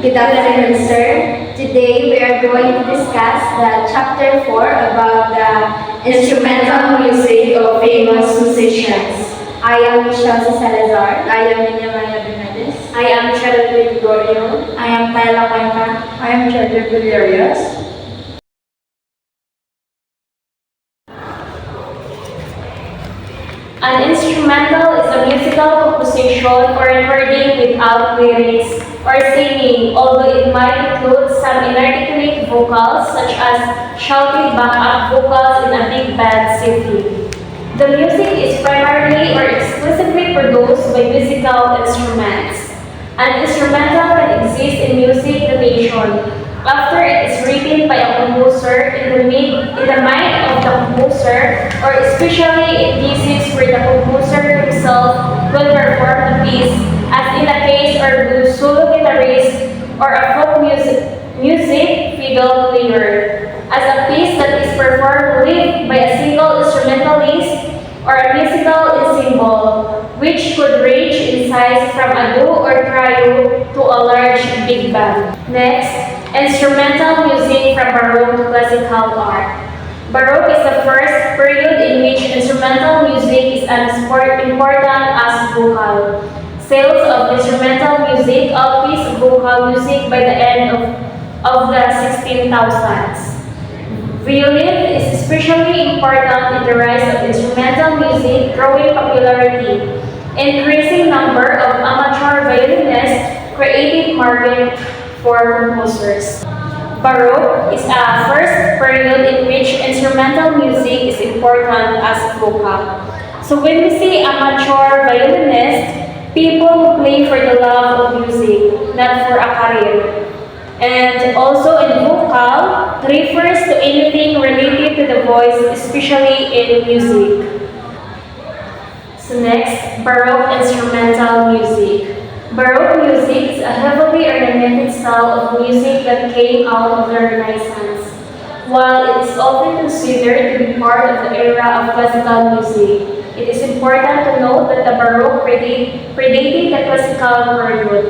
Good afternoon, sir. Today we are going to discuss the chapter 4 about the instrumental music of famous musicians. I am Chelsea Salazar. I am Niña Benedez. I am Cheryl Gregorio. I am Kyla Cuenca. I am Charlie Villarias. An instrumental is a musical composition or recording without lyrics or singing, although it might include some inarticulate vocals such as shouted backup vocals in a big band setting. The music is primarily or exclusively produced by musical instruments. An instrumental can exist in music notation after it is written by a composer in the mind of the composer, or especially in cases where the composer himself will perform the piece, as in the case of solo guitarist or a folk music fiddle player, as a piece that is performed live by a single instrumentalist or a musical ensemble, which could range in size from a duo or trio to a large big band. Next, instrumental music from Baroque to classical art. Baroque is the first period in which instrumental music is as important as vocal. Sales of instrumental music outpaced vocal music by the end of the 16,000s. Violin is especially important in the rise of instrumental music, growing popularity. Increasing number of amateur violinists created market for composers. Baroque is a first period in which instrumental music is important as vocal. So when we say amateur violinist, people who play for the love of music, not for a career. And also in vocal, refers to anything related to the voice, especially in music. So next, Baroque instrumental music. Baroque music is a heavily ornamented style of music that came out of the Renaissance. While it is often considered to be part of the era of classical music, it is important to note that the Baroque predated the classical period.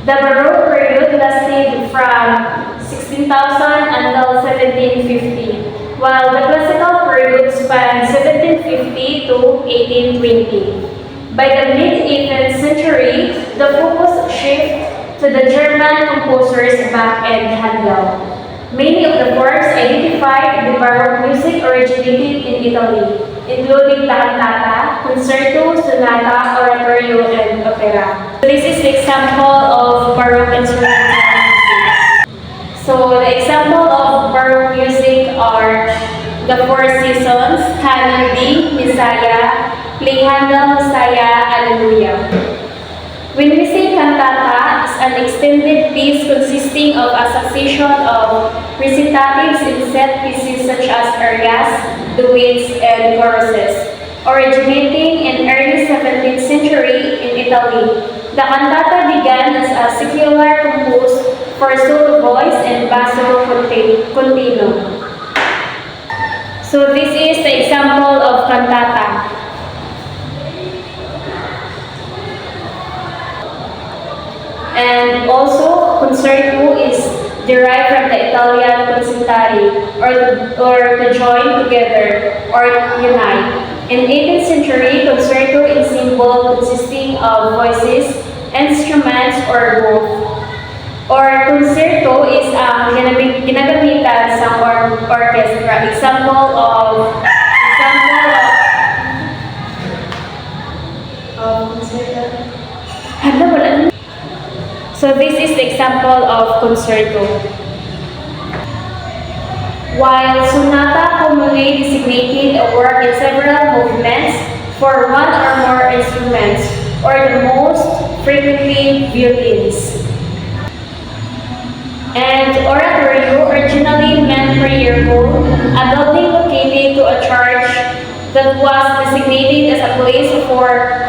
The Baroque period lasted from 16,000 until 1750, while the classical period spanned 1750 to 1820. By the mid-18th century, the focus shifted to the German composers Bach and Handel. Many of the forms identified with Baroque music originated in Italy, including the cantata, concerto, sonata, oratorio, and opera. This is the example of Baroque instrumental music. So the example of Baroque music are the Four Seasons, Canon D, Messiah, Play Handel, Messiah, Alleluia. When we say cantata, it's an extended piece consisting of a succession of recitatives in set pieces such as arias, duets, and choruses. Originating in early 17th century in Italy, the cantata began as a secular composed for solo voice and basso continuo. So this is the example of cantata. And also, concerto is derived from the Italian concertare, or to join together, or unite. In 18th century, concerto is symbol consisting of voices, instruments, or both. Or concerto is ang ginagamitan sa orchestra. Example of concerto. So this is the example of concerto. While sonata commonly designated a work in several movements for one or more instruments, or the most frequently violins. And oratorio originally meant prayer hall, a building located to a church that was designated as a place for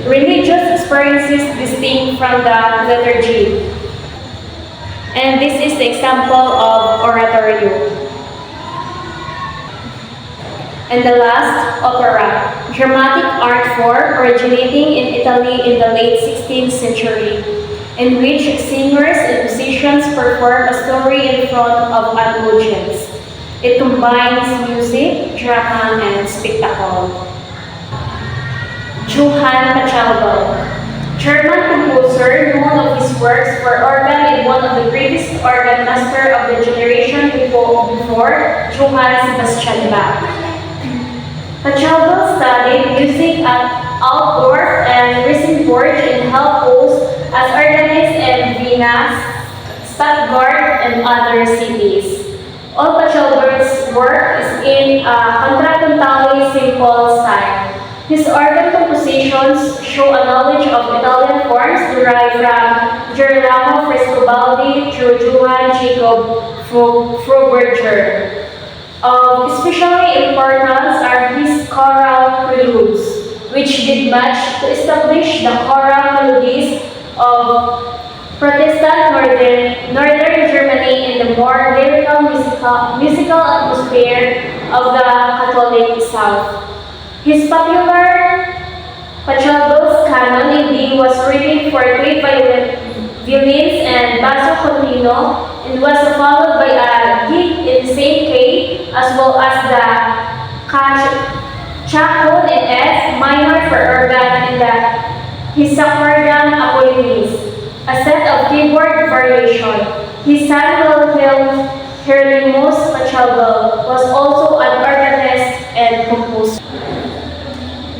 religious experiences distinct from the liturgy. And this is the example of oratorio. And the last, opera, dramatic art form originating in Italy in the late 16th century. in which singers and musicians perform a story in front of an audience. It combines music, drama, and spectacle. Johann Pachelbel, German composer known of his works for organ and one of the greatest organ master of the generation before Johann Sebastian Bach. Pachelbel studied music at Altdorf and Rosenborg and held posts as organist in Vienna, Stuttgart, and other cities. All Pachelbel's work is in a contrapuntally simple style. His organ compositions show a knowledge of Italian forms derived from Girolamo Frescobaldi through Johann Jacob Froberger. Of especially importance are his choral preludes, which did much to establish the choral melodies of Protestant Northern Germany in the more lyrical musical atmosphere of the Catholic South. His popular Pachelbel's canon in D was written for three violins and basso continuo and was followed by a gig in the same key as well as the chaconne in F minor for organ and the Hexachordon Apollinaris, a set of keyboard variation. His son Wilhelm Hieronymus Pachelbel was also an organist and composer.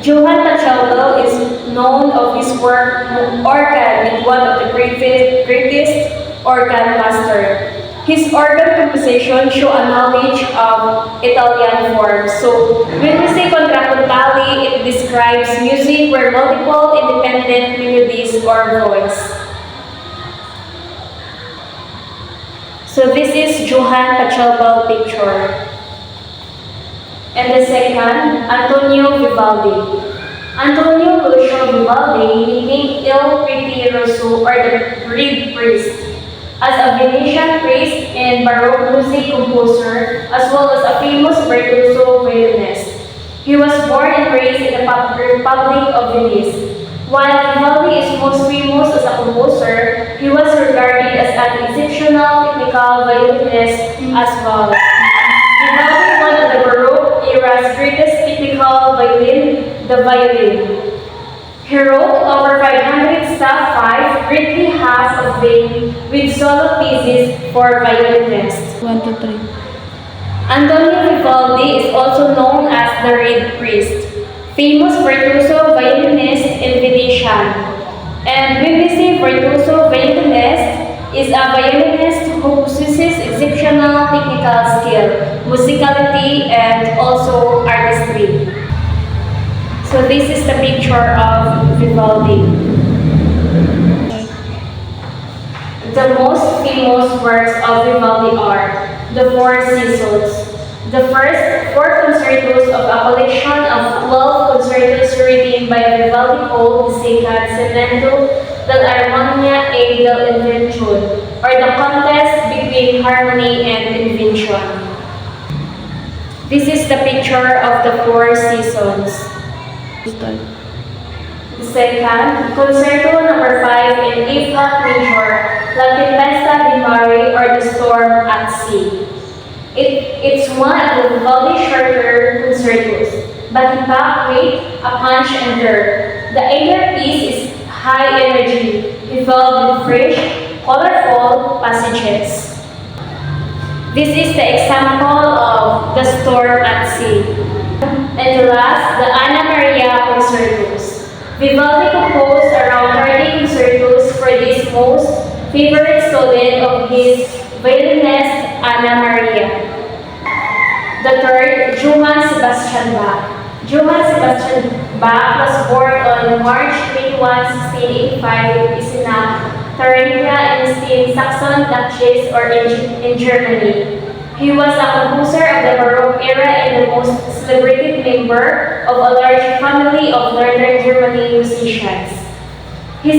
Johann Pachelbel is known of his work organ and one of the greatest organ master. His organ composition show a knowledge of Italian forms. So when we say contrapuntally, it describes music where multiple independent melodies are voiced. So this is Johann Pachelbel picture. And the second, Antonio Vivaldi. Antonio Lucio Vivaldi, nicknamed Il Pretieroso or the Reed Priest, as a Venetian priest and Baroque music composer, as well as a famous virtuoso violinist. He was born and raised in the Republic of Venice. While Vivaldi is most famous as a composer, he was regarded as an exceptional technical violinist as well. Vivaldi, one of the Baroque era's greatest technical violin, the violin. He wrote over 500 staff 5, greatly half of them with solo pieces for violinists. 1, 2, 3. Antonio Vivaldi is also known as the Reed Priest, famous virtuoso violinist in Venetian. And when we say virtuoso violinist, is a violinist who possesses exceptional technical skill, musicality, and also artistry. So this is the picture of Vivaldi. The most famous works of Vivaldi are the Four Seasons. The first four concertos of a collection of 12 concertos written by Vivaldi called the second Segmento dell'Armonia e dell'Invenzione, or the contest between harmony and invention. This is the picture of the Four Seasons. Start. The second, Concerto number 5 in A flat major, La Tempesta di Mare, or the Storm at Sea. It's one of the Vivaldi shorter concertos, but in packed weight, a punch and dirt. The entire piece is high energy, filled with fresh, colorful passages. This is the example of the Storm at Sea. And the last, the Anna Maria concertos. Vivaldi composed around 30 concertos for this most favorite student of his violinist Anna Maria. The third, Johann Sebastian Bach. Johann Sebastian Bach was born on March 21, 1685 in Isenach, Thuringia in Saxon Duchies or in Germany. He was a composer of the Baroque era and the most celebrated member of a large family of Northern Germany musicians. He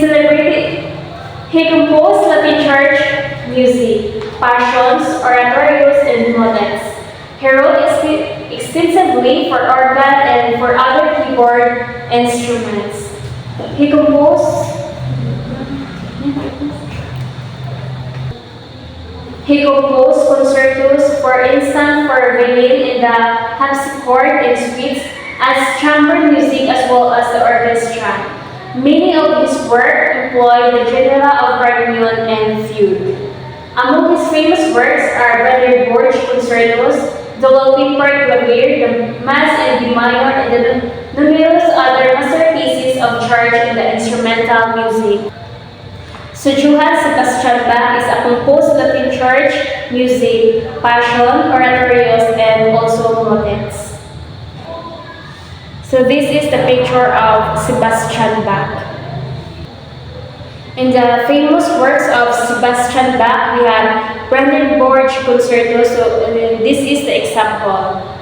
composed Latin church music, passions, oratorios, and motets. He wrote extensively for organ and for other keyboard instruments. He composed He composed concertos, for instance, for violin in the harpsichord and suites, as chamber music as well as the orchestra. Many of his work employ the genera of Carnion and fugue. Among his famous works are Brother Borch concertos, the Wallpaper Clavier, the Mass in D minor, and the numerous other masterpieces of church and the instrumental music. So Johann Sebastian Bach is a composed Latin church music, passion, oratorios, and also motets. So this is the picture of Sebastian Bach. In the famous works of Sebastian Bach, we have Brandenburg Concerto. So this is the example.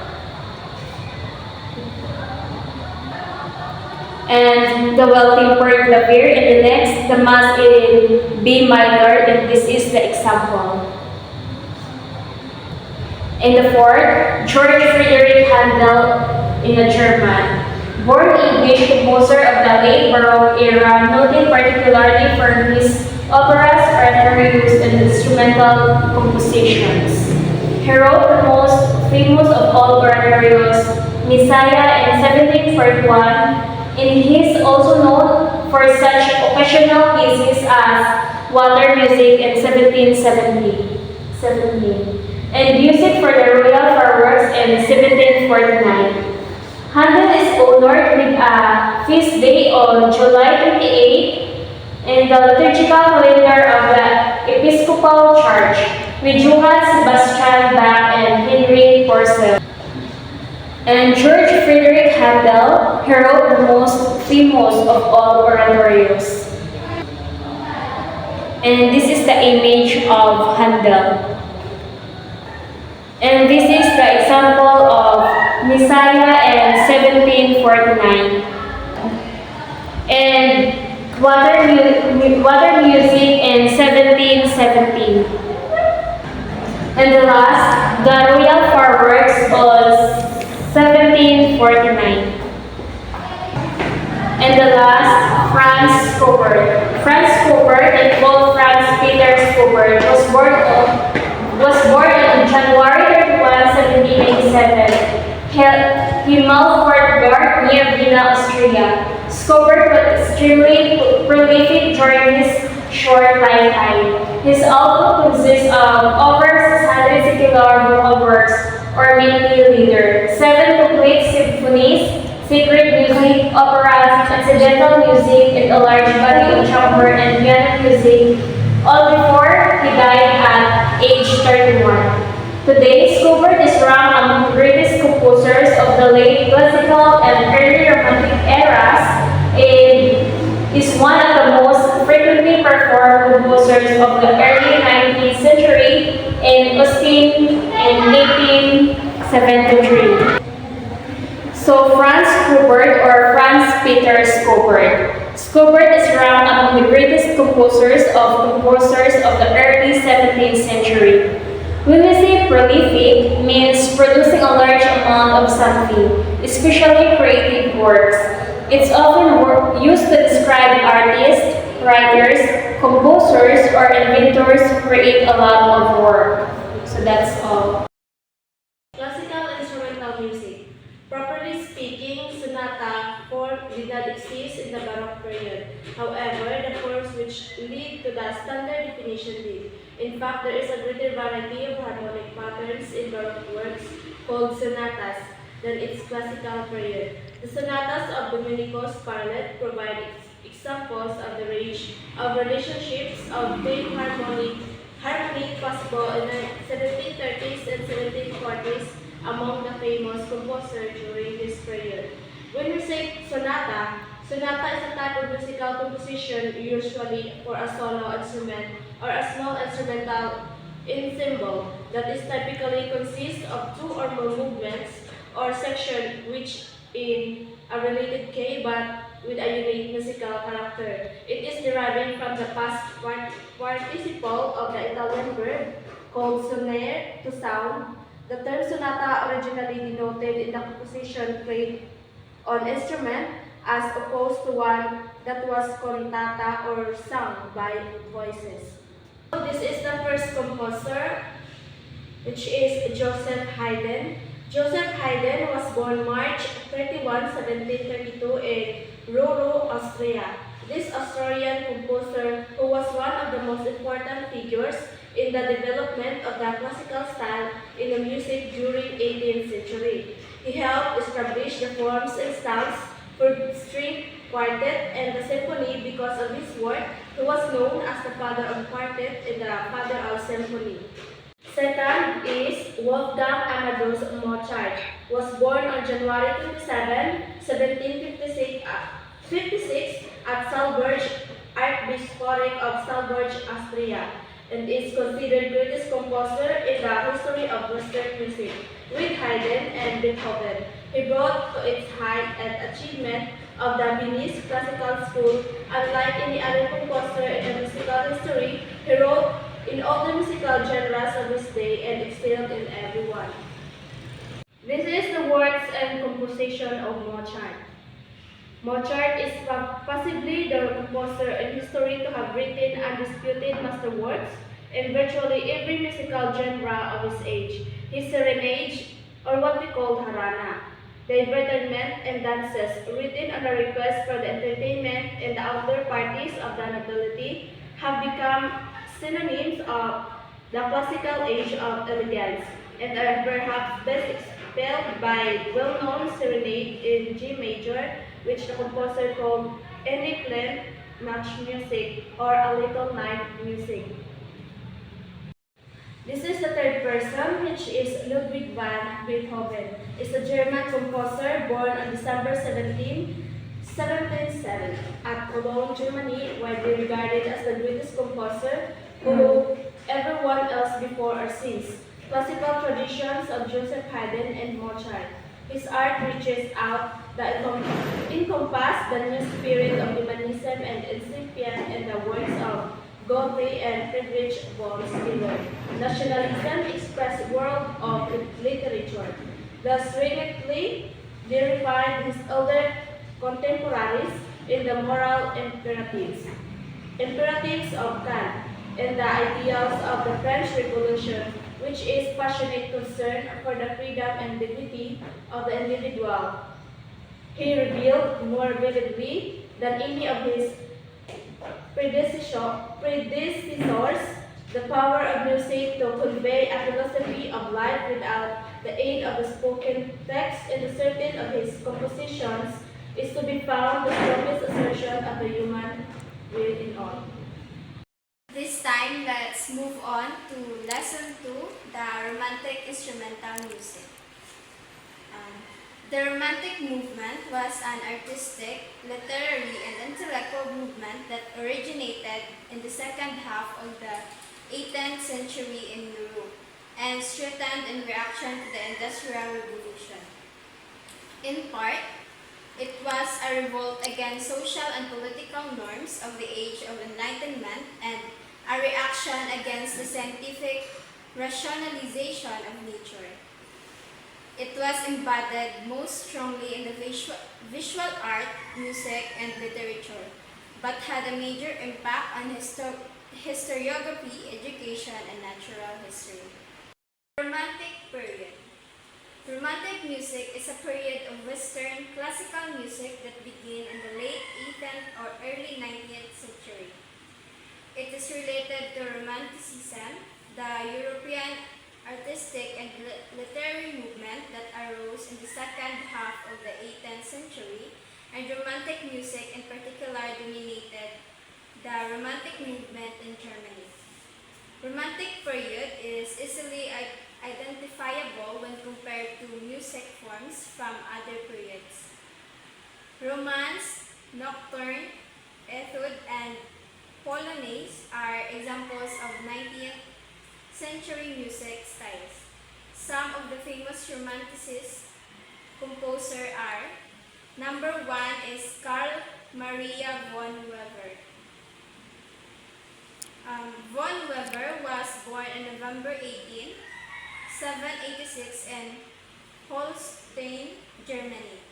And the well-tempered clavier, and the next, the Mass in B minor, and this is the example. And the fourth, George Friedrich Handel in the German. Born English composer of the late Baroque era, noted particularly for his operas, oratorios, and instrumental compositions. He wrote the most famous of all oratorios, Messiah in 1741, and he is also known for such occasional pieces as Water Music in 1770, and Music for the Royal Fireworks in 1749. Handel is honored with a feast day on July 28 in the liturgical calendar of the Episcopal Church, with Johann Sebastian Bach and Henry Purcell. And George Friedrich Handel, he wrote the most famous of all oratorios. And this is the image of Handel. And this is the example of Messiah in 1749. And Water Music in 1717. And the last, the Royal Fireworks on 1749. And the last, Franz Schubert. Franz Schubert, and called Franz Peter Schubert, was born on January 31, 1787. Himmelpfortberg, near Vienna, Austria. Schubert was extremely prolific during his short lifetime. His album consists of over 600 secular vocal works, or mainly lieder, 7 complete symphonies, sacred music, operas, incidental music, and a large body of chamber and piano music, all before he died at age 31. Today, Schubert is ranked among the greatest composers of the late classical and early romantic eras, and is one of the most frequently performed composers of the early 19th century in Austin in 1873. So Franz Schubert, or Franz Peter Schubert. Schubert is ranked among the greatest composers of the early 17th century. When we say prolific, means producing a large amount of something, especially creative works. It's often used to describe artists, writers, composers, or inventors who create a lot of work. So that's all. Classical instrumental music. Properly speaking, sonata form did not exist in the Baroque period. However, the forms which lead to the standard definition did. In fact, there is a greater variety of harmonic patterns in Baroque works called sonatas than its classical period. The sonatas of Domenico Scarlett provide examples of the range of relationships of twin harmony possible in the 1730s and 1740s among the famous composers during this period. When we say sonata is a type of musical composition usually for a solo instrument or a small instrumental ensemble that is typically consists of 2 or more movements or sections which in a related key but with a unique musical character. It is deriving from the past participle of the Italian verb called sonare, to sound. The term sonata originally denoted in the composition played on instrument as opposed to one that was cantata or sung by voices. This is the first composer which is Joseph Haydn. Joseph Haydn was born March 31, 1732 in Rouro, Austria. This Austrian composer, who was one of the most important figures in the development of the classical style in the music during 18th century. He helped establish the forms and styles for string quartet and the symphony. Because of his work, he was known as the father of quartet and the father of symphony. Second is Wolfgang Amadeus Mozart, was born on January 27, 1756 at Salzburg, Archbishopric of Salzburg, Austria, and is considered greatest composer in the history of Western music, with Haydn and Beethoven. He brought to its height and achievement of the Viennese classical school. Unlike any other composer in the musical history, he wrote in all the musical genres of his day and excelled in every one. This is the works and composition of Mozart. Mozart is possibly the composer in history to have written undisputed masterworks in virtually every musical genre of his age. His serenades, or what we call harana, the entertainment and dances written on the request for the entertainment and the outdoor parties of the nobility, have become synonyms of the classical age of elegance and are perhaps best expelled by well-known serenade in G major, which the composer called Any Plain Match Music or A Little Night Music. This is the third person, which is Ludwig van Beethoven. Is a German composer born on December 1707 at Cologne, Germany, widely regarded as the greatest composer who everyone else before or since. Classical traditions of Joseph Haydn and Mozart. His art reaches out that encompass the new spirit of humanism and incipient in the works of Goethe and Friedrich von Schiller. Nationalism expressed world of literature. Thus rhythmically deified his elder contemporaries in the moral imperatives of Kant, and the ideals of the French Revolution, which is passionate concern for the freedom and dignity of the individual. He revealed more vividly than any of his predecessors the power of music to convey a philosophy of life without the aid of the spoken text. In certain of his compositions is to be found the strongest assertion of the human will in all. This time, let's move on to Lesson 2, the Romantic Instrumental Music. The Romantic movement was an artistic, literary, and intellectual movement that originated in the second half of the 18th century in Europe and strengthened in reaction to the Industrial Revolution. In part, it was a revolt against social and political norms of the Age of Enlightenment and a reaction against the scientific rationalization of nature. It was embodied most strongly in the visual art, music, and literature, but had a major impact on historiography, education, and natural history. Romantic period. Romantic music is a period of Western classical music that began in the late 18th or early 19th century. It is related to Romanticism, the European artistic and literary movement that arose in the second half of the 18th century, and Romantic music in particular dominated the Romantic movement in Germany. Romantic period is easily identifiable when compared to music forms from other periods. Romance, nocturne, etude, and polonaise are examples of 19th century music styles. Some of the famous Romanticist composers are: number 1 is Carl Maria von Weber. Von Weber was born on November 18, 786 in Holstein, Germany.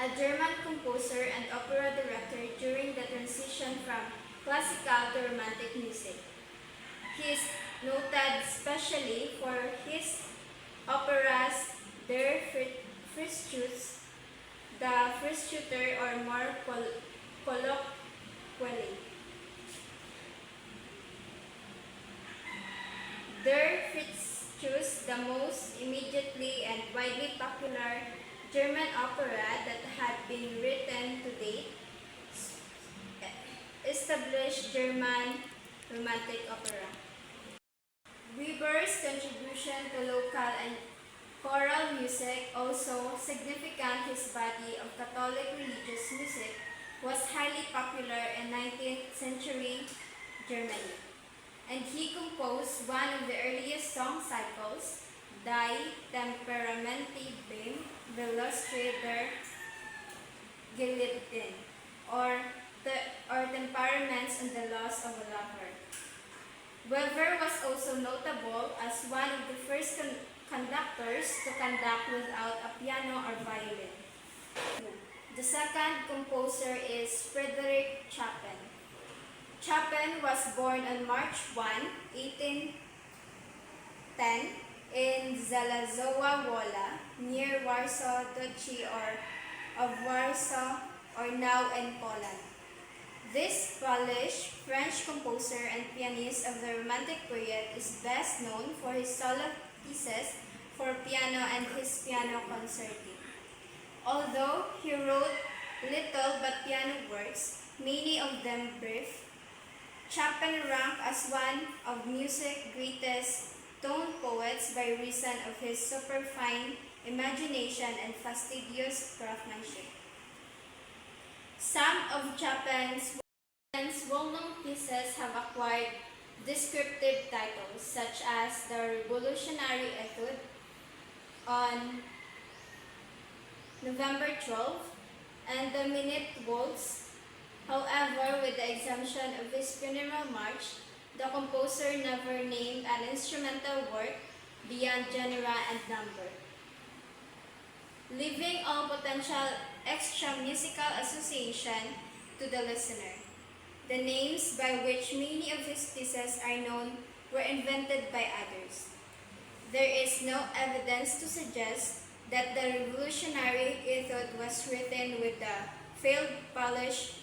A German composer and opera director during the transition from classical to Romantic music. He is noted especially for his operas Der Frischutz, the Frischüter, or more colloquially, Der Frischutz, the most immediately and widely popular German opera that had been written to date, established German romantic opera. Weber's contribution to local and choral music, also significant. His body of Catholic religious music was highly popular in 19th century Germany, and he composed one of the earliest song cycles, Die Temperamenti beim Veloster der Geliebten, or Temperaments and the Loss of a Lover. Weber was also notable as one of the first conductors to conduct without a piano or violin. The second composer is Frederick Chopin. Chopin was born on March 1, 1810 in Zalazowa Wola, near Warsaw Duchy of Warsaw, or now in Poland. This Polish-French composer and pianist of the Romantic period is best known for his solo pieces for piano and his piano concerti. Although he wrote little but piano works, many of them brief, Chopin ranked as one of music's greatest tone poets by reason of his superfine imagination and fastidious craftsmanship. Some of Chopin's well-known pieces have acquired descriptive titles such as the Revolutionary Etude on November 12 and the Minute Waltz. However, with the exemption of his funeral march, the composer never named an instrumental work beyond genre and number, leaving all potential extra musical association to the listener. The names by which many of his pieces are known were invented by others. There is no evidence to suggest that the Revolutionary Etude was written with the failed Polish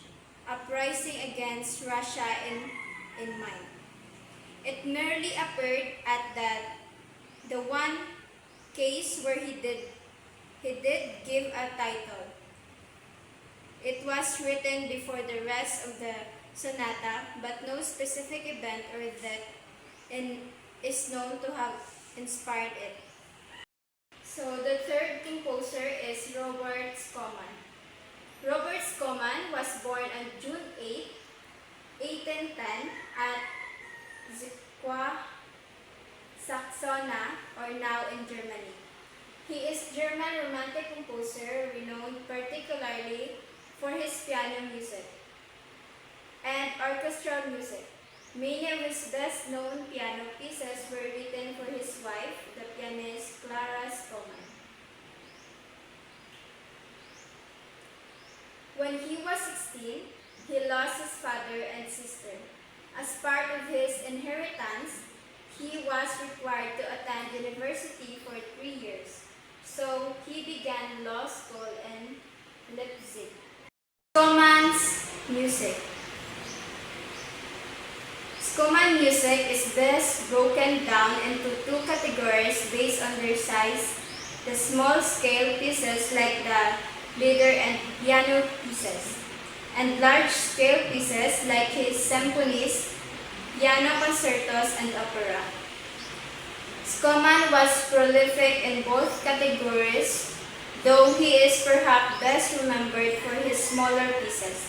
uprising against Russia in mind. It merely appeared at the one case where he did give a title. It was written before the rest of the sonata, but no specific event or death is known to have inspired it. So the third composer is Robert Schumann. Robert Schumann was born on June 8, 1810 at Zwickau, Saxony, or now in Germany. He is German romantic composer renowned particularly for his piano music and orchestral music. Many of his best-known piano pieces were written for his wife, the pianist Clara Schumann. When he was 16, he lost his father and sister. As part of his inheritance, he was required to attend university for 3 years. So he began law school in Leipzig. Schumann's music. Schumann music is best broken down into two categories based on their size: the small-scale pieces like the lieder and piano pieces, and large-scale pieces like his symphonies, piano concertos, and opera. Schumann was prolific in both categories, though he is perhaps best remembered for his smaller pieces.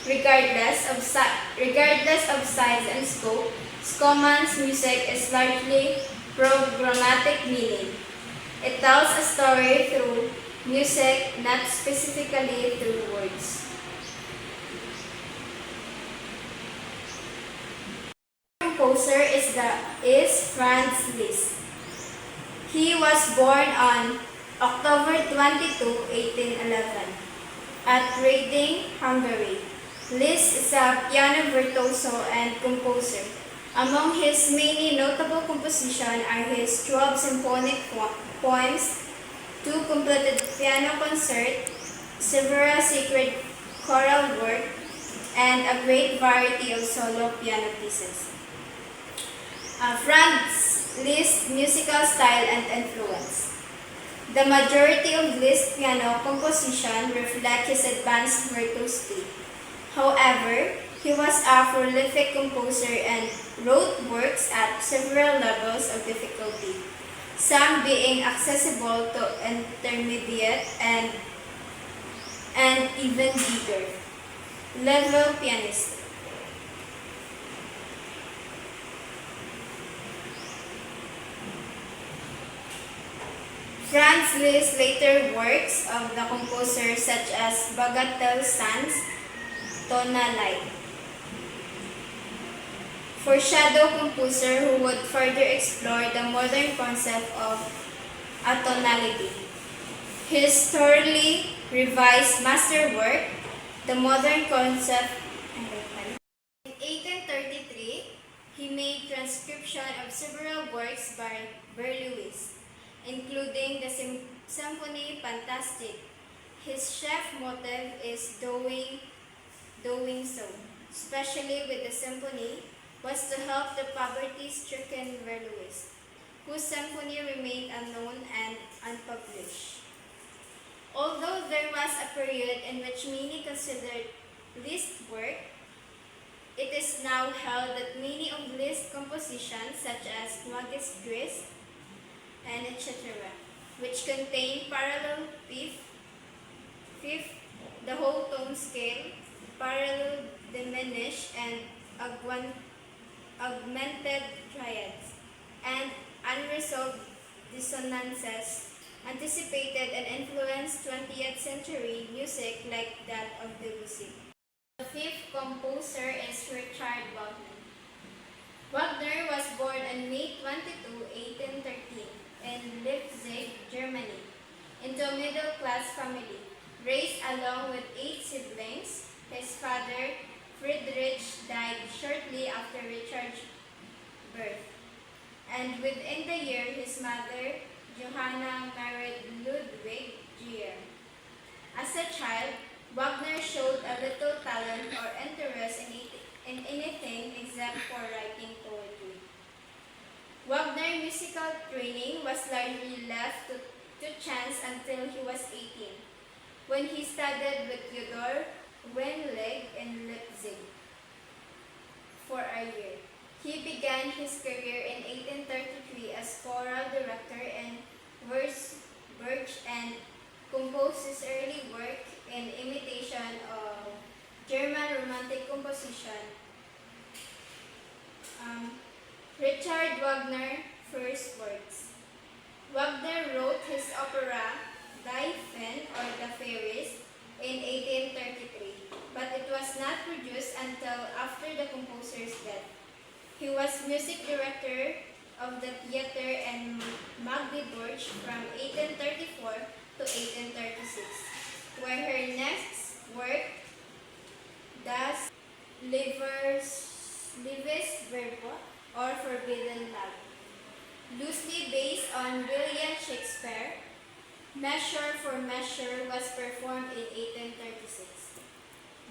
Regardless of size and scope, Schumann's music is largely programmatic meaning. It tells a story through music, not specifically through words. The composer is Franz Liszt. He was born on October 22, 1811, at Reading, Hungary. Liszt is a piano virtuoso and composer. Among his many notable compositions are his 12 symphonic poems, 2 completed piano concerts, several sacred choral works, and a great variety of solo piano pieces. Franz Liszt's musical style and influence. The majority of Liszt's piano composition reflect his advanced virtuosity. However, he was a prolific composer and wrote works at several levels of difficulty, some being accessible to intermediate and even bigger level pianists. Franz Liszt's later works of the composer such as Bagatelle Sans Tonalite. Foreshadow composer who would further explore the modern concept of atonality. His thoroughly revised masterwork, the modern concept. In 1833, he made transcription of several works by Berlioz, including the Symphony Fantastique. His chief motive is doing so, especially with the symphony, was to help the poverty-stricken Berlioz, whose symphony remained unknown and unpublished. Although there was a period in which many considered Liszt's work, it is now held that many of Liszt's compositions, such as Magus Gris and etc., which contain parallel fifth, the whole tone scale, parallel diminished and augmented triads, and unresolved dissonances, anticipated and influenced 20th century music like that of Debussy. The fifth composer is Richard Wagner. Wagner was born on May 22, 1813, in Leipzig, Germany, into a middle-class family. Raised along with 8 siblings, his father, Friedrich, died shortly after Richard's birth. And within the year, his mother, Johanna, married Ludwig Gier. As a child, Wagner showed a little talent or interest in anything except for writing poetry. Wagner's musical training was largely left to chance until he was 18, when he studied with Theodor Weinleg in Leipzig for a year. He began his career in 1833 as choral director in Würzburg and composed his early work in imitation of German Romantic composition. Richard Wagner first works. Wagner wrote his opera Die Feen or The Fairies in 1833, but it was not produced until after the composer's death. He was music director of the theater in Magdeburg from 1834 to 1836, where her next work, Das Liebesverbot or Forbidden Love, loosely based on William Shakespeare, Measure for Measure was performed in 1836.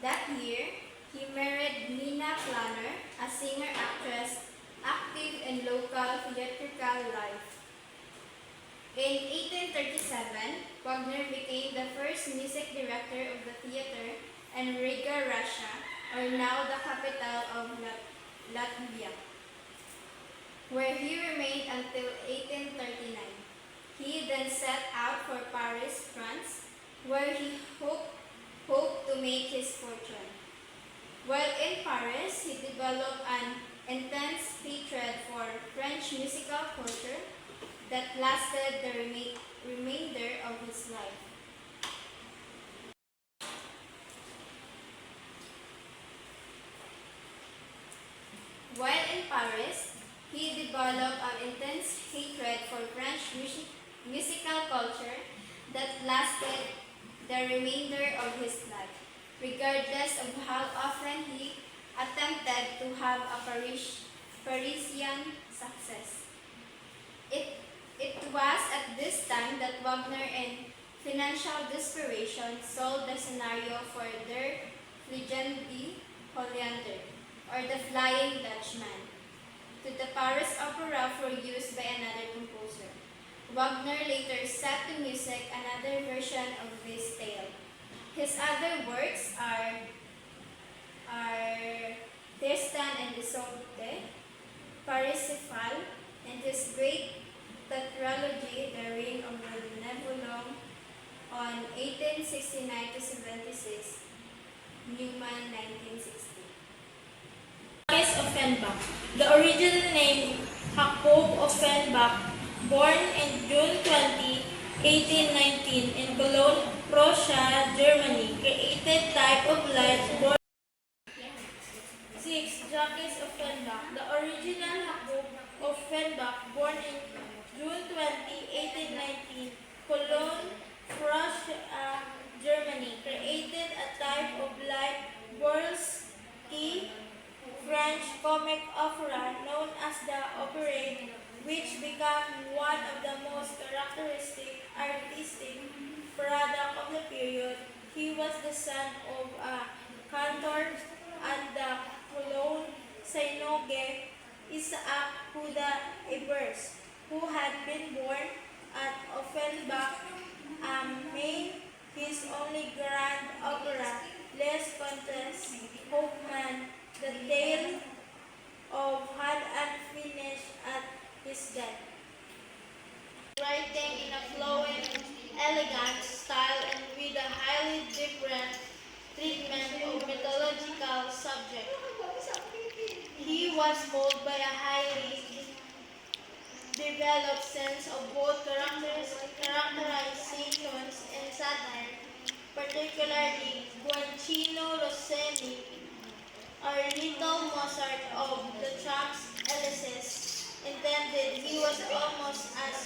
That year, he married Nina Planner, a singer-actress active in local theatrical life. In 1837, Wagner became the first music director of the theater in Riga, Russia, or now the capital of Latvia, where he remained until 1839. He then set out for Paris, France, where he hoped to make his fortune. While in Paris, he developed an intense hatred for French musical culture that lasted the remainder of his life. While in Paris, he developed an intense hatred for French musical culture that lasted the remainder of his life, regardless of how often he attempted to have a Parisian success. It was at this time that Wagner, in financial desperation, sold the scenario for their legendary Hollander, or the Flying Dutchman, to the Paris Opera for use by another composer. Wagner later set to music another version of this tale. His other works are Tristan and Isolde, Parsifal, and his great tetralogy, The Ring of the Nibelung, on 1869 to 76, Newman 1960. Marquis of Offenbach. The original name, Jacob Offenbach, born in June 20, 1819 in Cologne, Prussia, Germany, created type of light born 6. Jacques Offenbach. The original Jacob Offenbach, born in June 20, 1819, Cologne, Prussia, Germany, created a type of light Burlesque French comic opera known as the operette, which became one of the most characteristic artistic product of the period. He was the son of a cantor at the Cologne synagogue, Isaac Huda Ebers, who had been born at Offenbach am made his only grand opera, Les Contes Hoffmann, the tale of had unfinished at his death. Writing in a flowing, elegant style and with a highly different treatment of mythological subject. He was called by a highly developed sense of both characterizations and satire, particularly Guancino Rossini, or Little Mozart of the Champs-Élysées, intended he was almost as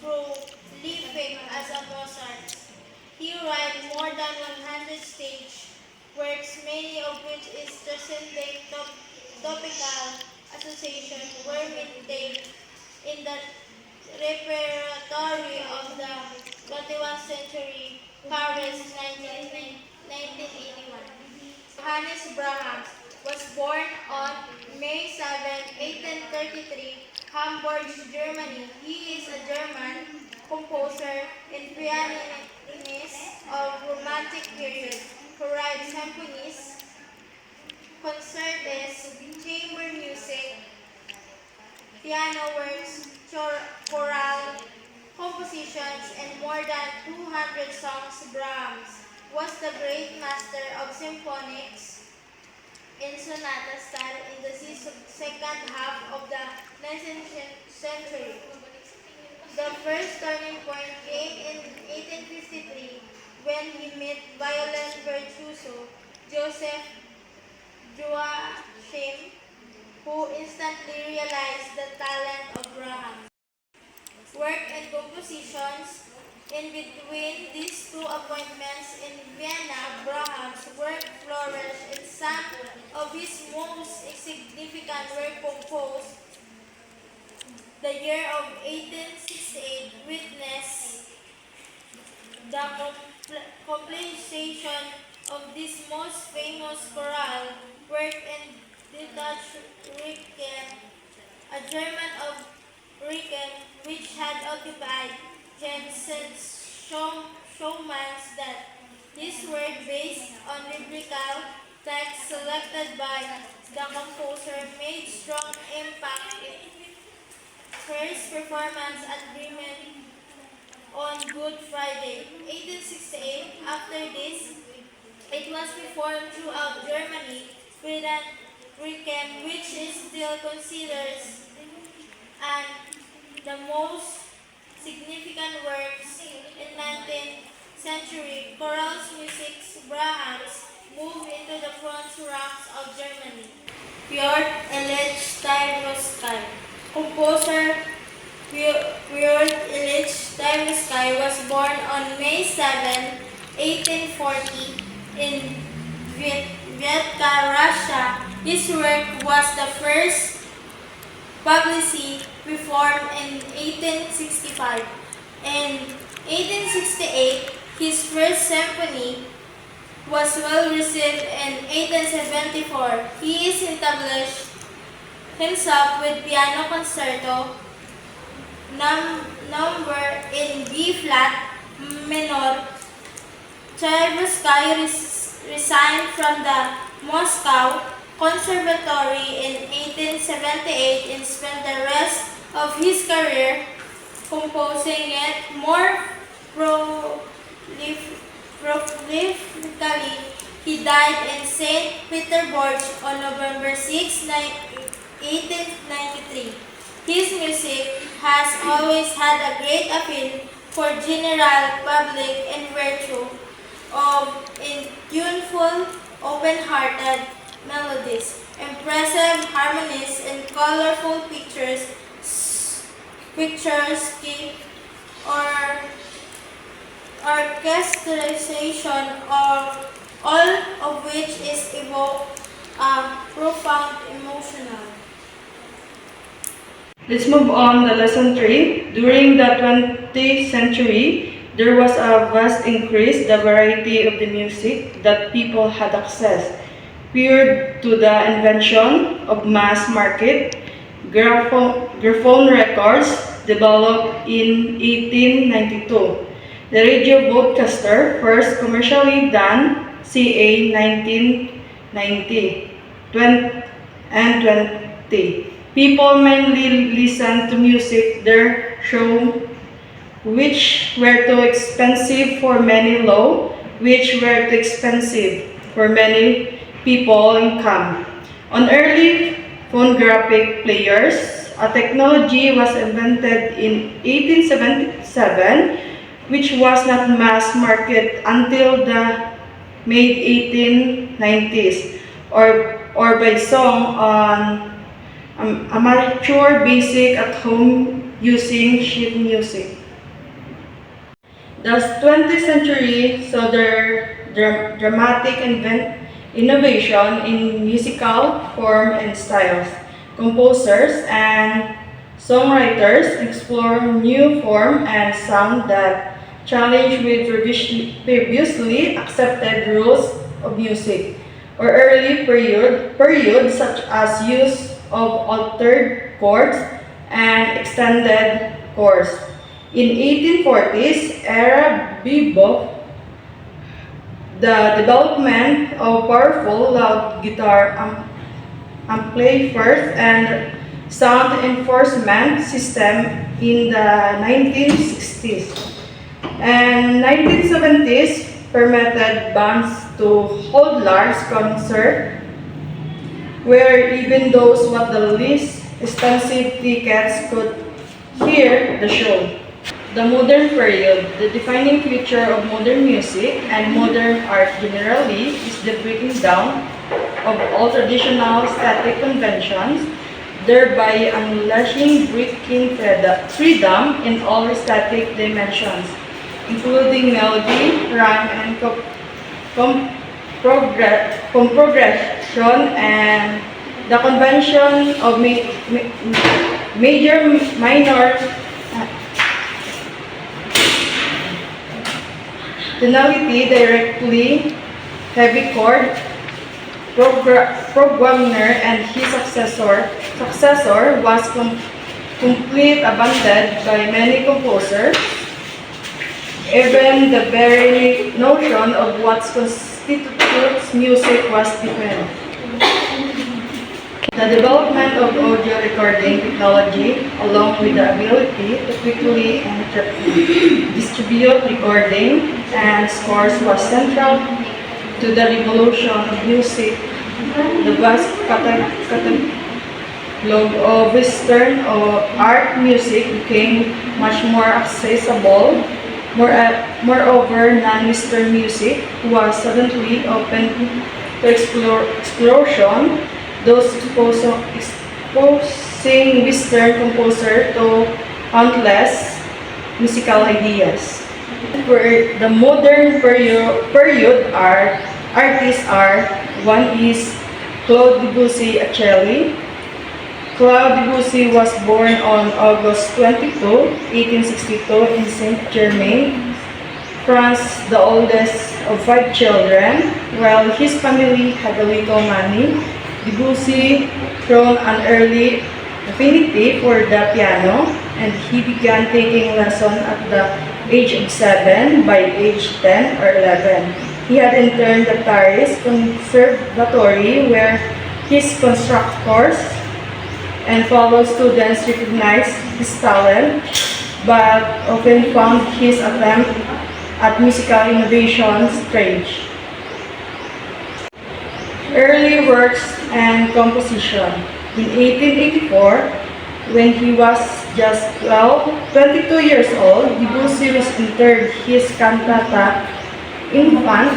prolific as a Mozart. He wrote more than 100 stage works, many of which is transcending topical association were maintained in the repertory of the 21st century Paris 1981. Johannes Brahms was born on May 7, 1833, Hamburg, Germany. He is a German composer and pianist of Romantic period who writes symphonies, concertos, chamber music, piano works, choral compositions, and more than 200 songs. Brahms was the great master of symphonics in sonata style in the second half of the 19th century. The first turning point came in 1853 when he met violin virtuoso Joseph Joachim, who instantly realized the talent of Brahms. Work and compositions. In between these two appointments in Vienna, Brahms' work flourished, and some of his most significant work composed the year of 1868 witnessed the completion of this most famous choral work in the Dutch Riken, a German of Riken, which had occupied Jensen's showman's death. This work, based on biblical texts selected by the composer, made strong impact in first performance at Bremen on Good Friday, 1868. After this, it was performed throughout Germany with an Riken, which is still considered and the most significant works in 19th century choral music. Brahms moved into the front ranks of Germany. Piotr Ilyich Chaikovsky, composer Piotr Ilyich Chaikovsky was born on May 7, 1840 in Vietka, Russia. His work was the first publicly reformed in 1865. In 1868, his first symphony was well received. In 1874, he established himself with piano concerto number in B flat minor. Tchaikovsky resigned from the Moscow Conservatory in 1878 and spent the rest of his career composing it more prolifically. He died in St. Petersburg on November 6, 1893. His music has always had a great appeal for general public in virtue of tuneful, open-hearted melodies, impressive harmonies, and colorful picturesque or orchestration, all of which is evoke a profound emotional. Let's move on to lesson 3. During the 20th century, there was a vast increase the variety of the music that people had access, prior to the invention of mass market gramophone records developed in 1892. The radio broadcaster first commercially done ca 1990 and 20. People mainly listened to music there show which were too expensive for many low, which were too expensive for many people income. On early phonographic players, a technology was invented in 1877 which was not mass market until the mid 1890s or by song on amateur basic at home using sheet music. The 20th century saw their dramatic innovation in musical form and styles. Composers and songwriters explore new form and sound that challenge with previously accepted rules of music or early periods such as use of altered chords and extended chords. In 1840s era bebop, the development of powerful loud guitar amplifiers and sound enforcement system in the 1960s and 1970s permitted bands to hold large concerts where even those with the least expensive tickets could hear the show. The modern period, the defining feature of modern music and modern art generally is the breaking down of all traditional static conventions, thereby unleashing breaking freedom in all static dimensions, including melody, rhyme, and progression, and the convention of major, minor tonality directly, heavy chord, programmer and his successor was complete abandoned by many composers. Even the very notion of what constitutes music was different. The development of audio recording technology, along with the ability to quickly and distribute recording and scores, was central to the revolution of music. The vast catalog of Western art music became much more accessible. Moreover, non-Western music was suddenly open to exploration, those exposing Western composer to countless musical ideas. Where the modern period artists are, one is Claude Debussy, a cello, Claude Debussy was born on August 22, 1862 in Saint-Germain, France, the oldest of 5 children. While his family had a little money, Debussy showed an early affinity for the piano, and he began taking lessons at the age of 7. By age 10 or 11, he had interned at Paris Conservatory, where his constructors and fellow students recognized his talent, but often found his attempt at musical innovation strange. Early works and composition. In 1884, when he was just 22 years old, Debussy entered his cantata Infant,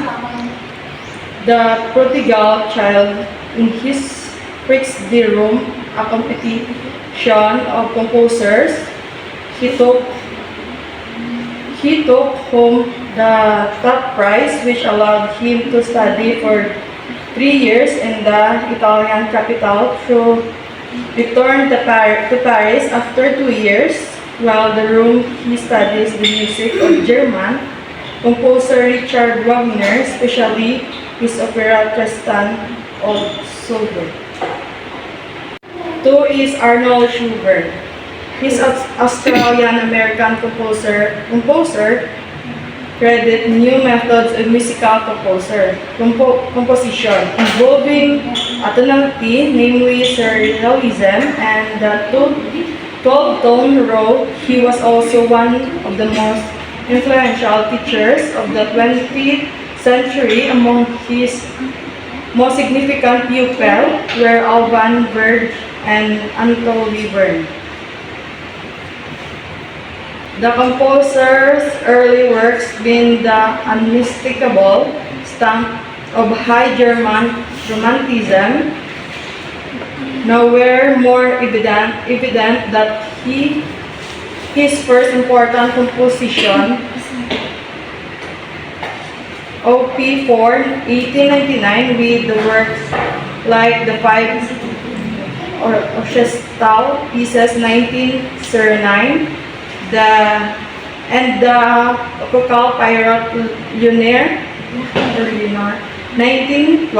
the prodigal child, in his Prix de Rome, a competition of composers. He took home the top prize, which allowed him to study for 3 years in the Italian capital, to return to Paris after 2 years. While the Rome, he studies the music of German composer Richard Wagner, especially his opera Tristan of Isolde. 2 is Arnold Schubert. He's an Australian-American composer credit new methods of musical composition involving atonality, namely serialism, and the 12-tone row. He was also one of the most influential teachers of the 20th century. Among his most significant pupils were Alban Berg and Anatole Webern. The composer's early works being the unmistakable stamp of high German Romanticism, nowhere more evident that his first important composition, OP4, 1899, with the works like the 5 orchestral pieces, 1909, and the Vocal Pirate Lunaire, 1912,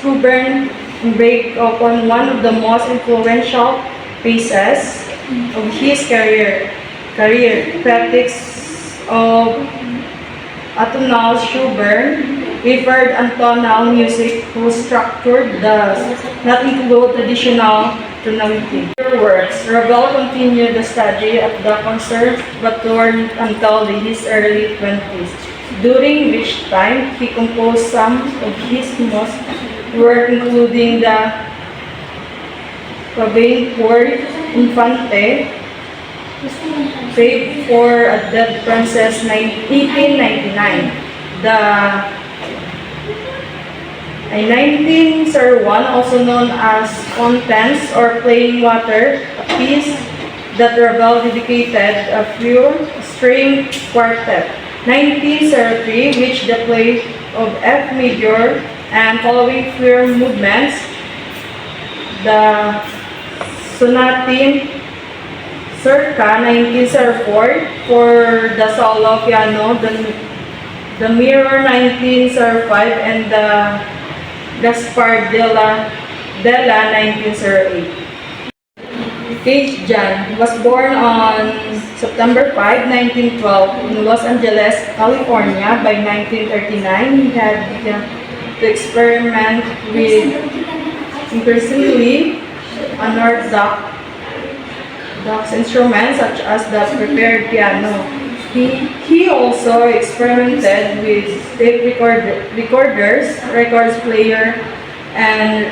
Schubert embarked upon one of the most influential phases of his career, Practice of Atonal. Schubert preferred atonal music whose structure does not include traditional tonality. Her works, Ravel continued the study at the conservatory until his early 20s, during which time he composed some of his most work, including the Pavane pour Infante, Fate for a Dead Princess, 1899. The 1901, also known as Contents or Plain Water, a piece that Ravel dedicated a few string quartet. 1903, which the play of F major and following four movements, the Sonatine circa 1904 for the solo piano, the Mirror 1905, and the Gaspar della 1908. Cage John was born on September 5, 1912 in Los Angeles, California. By 1939, he had begun to experiment with increasingly unorthodox instruments such as the prepared piano. He also experimented with tape recorders, records player, and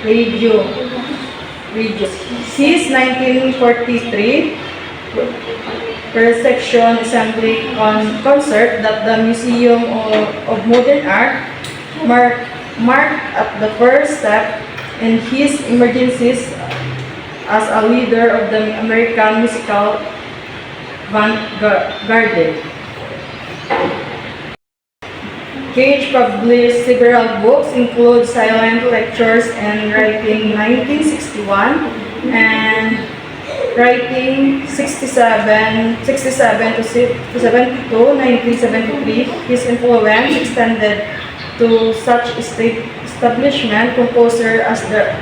radio. Since 1943, per section assembly concert that the Museum of Modern Art marked at the first step in his emergencies as a leader of the American musical vanguard. Cage published several books, include Silent Lectures and Writing, 1961, and writing 67 to 72, 1973. His influence extended to such establishment composer as the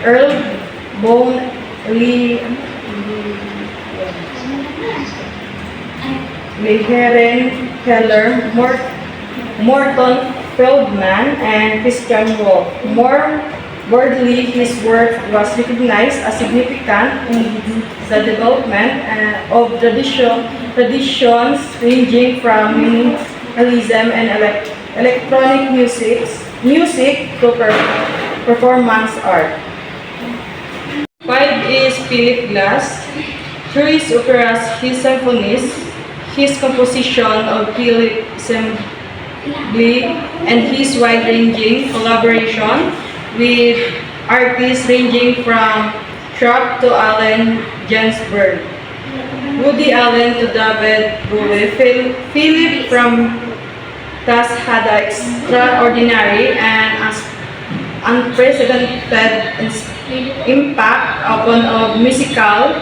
Earl Bone Lee Heren Keller, Morton Feldman, and Christian Wolff. More broadly, his work was recognized as significant in the development of traditions ranging from minimalism and electronic music to performance art. 5 is Philip Glass. Through his operas, his symphonies, his composition of Philip Assembly, and his wide-ranging collaboration with artists ranging from Sharp to Allen Ginsberg, Woody Allen to David Bowie. Philip from thus had an extraordinary and unprecedented impact upon of musical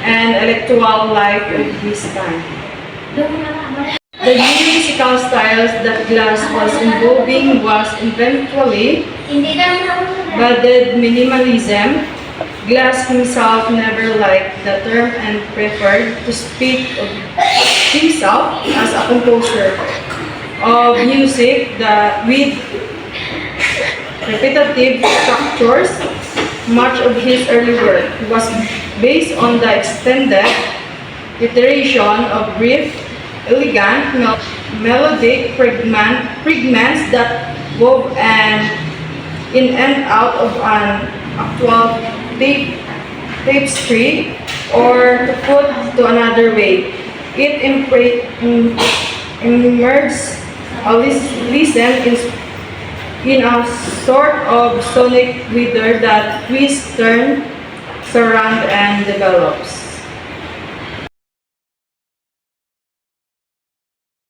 and intellectual life of his time. The new musical styles that Glass was involving was eventually budded minimalism. Glass himself never liked the term and preferred to speak of himself as a composer of music with repetitive structures. Much of his early work was based on the extended iteration of brief, elegant, melodic fragments that wove in and out of an actual tapestry, or to put to another way, it emerged a listen in a sort of sonic wither that twists, turns, surrounds, and develops.